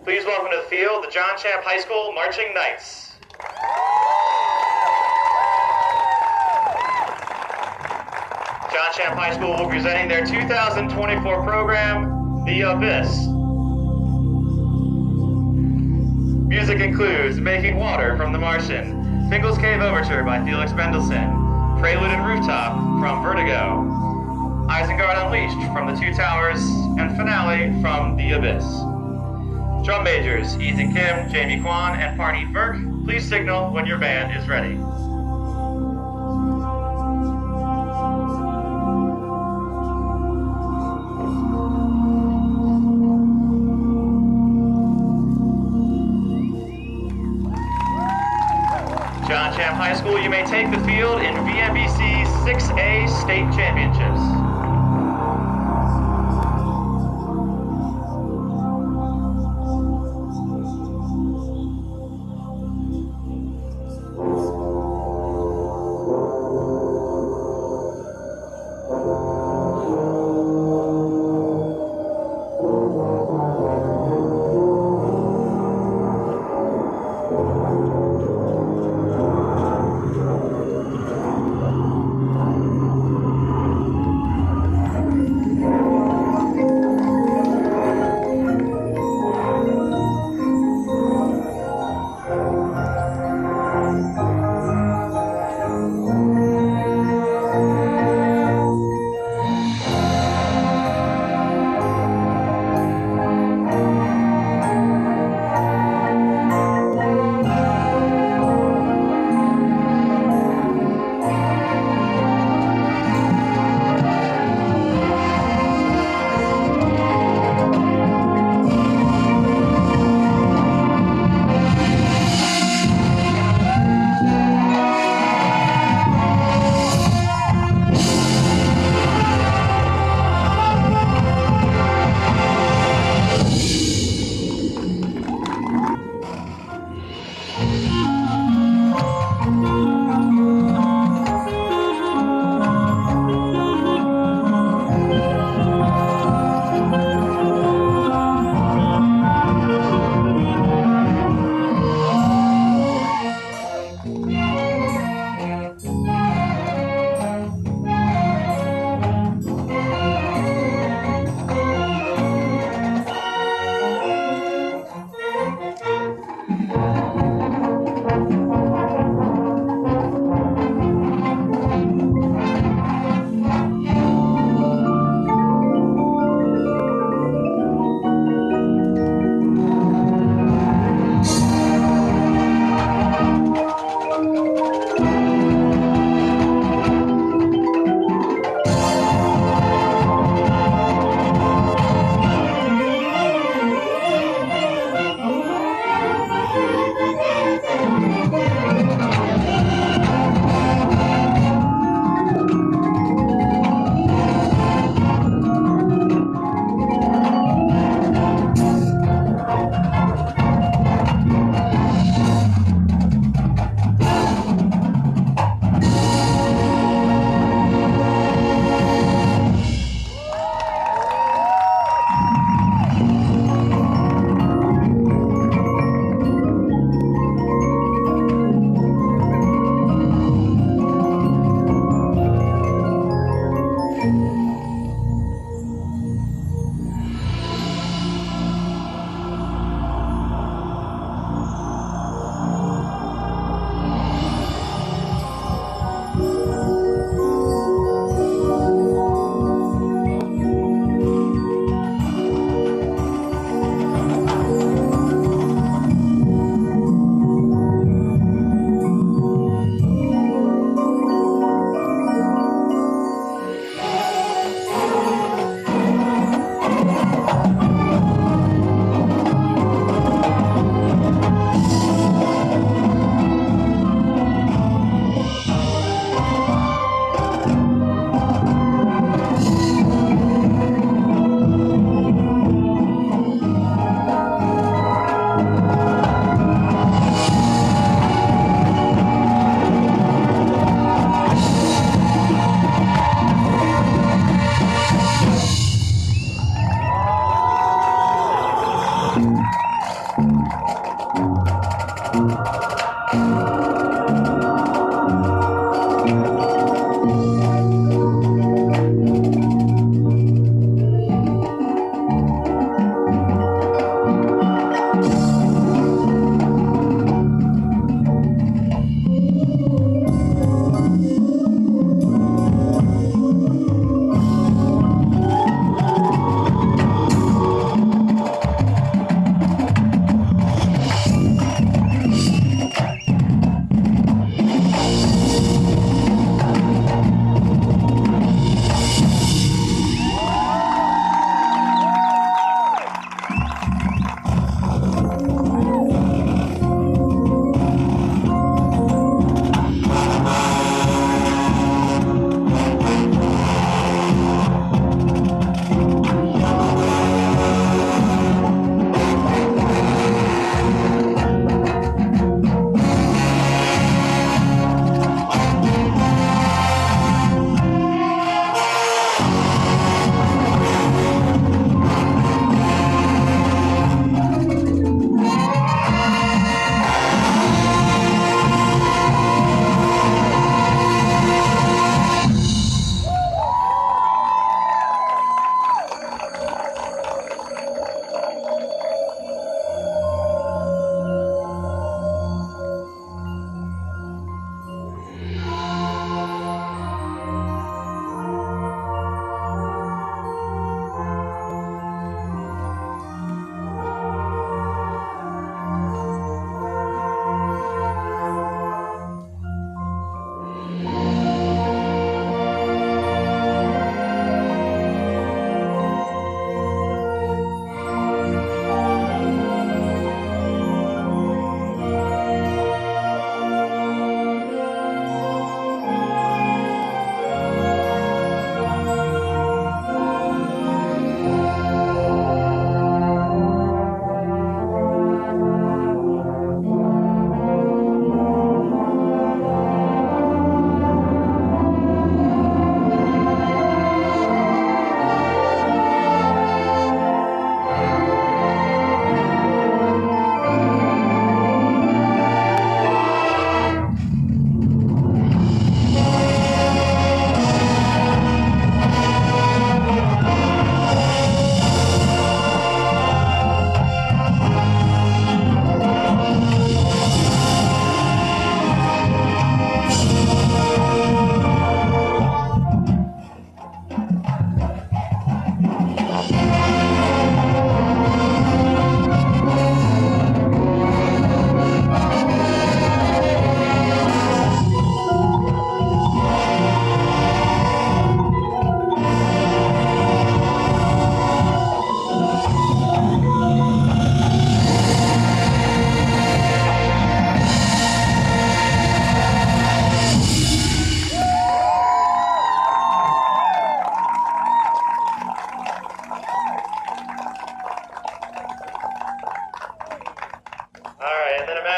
Please welcome to the field the John Champ High School Marching Knights. John Champ High School will be presenting their 2024 program, The Abyss. Music includes Making Water from The Martian, Fingal's Cave Overture by Felix Mendelssohn, Prelude and Rooftop from Vertigo, Isengard Unleashed from The Two Towers, and Finale from The Abyss. Drum majors Ethan Kim, Jamie Kwan, and Parneet Burke, please signal when your band is ready. John Champ High School, you may take the field in VMBC 6A State Championships.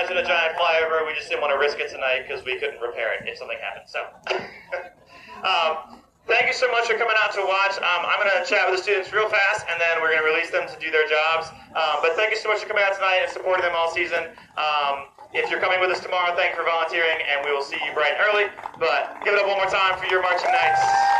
imagine a giant flyover. We just didn't want to risk it tonight because we couldn't repair it if something happened. So, thank you so much for coming out to watch. I'm going to chat with the students real fast, and then we're going to release them to do their jobs. But thank you so much for coming out tonight and supporting them all season. If you're coming with us tomorrow, thank you for volunteering, and we will see you bright and early. But give it up one more time for your marching knights.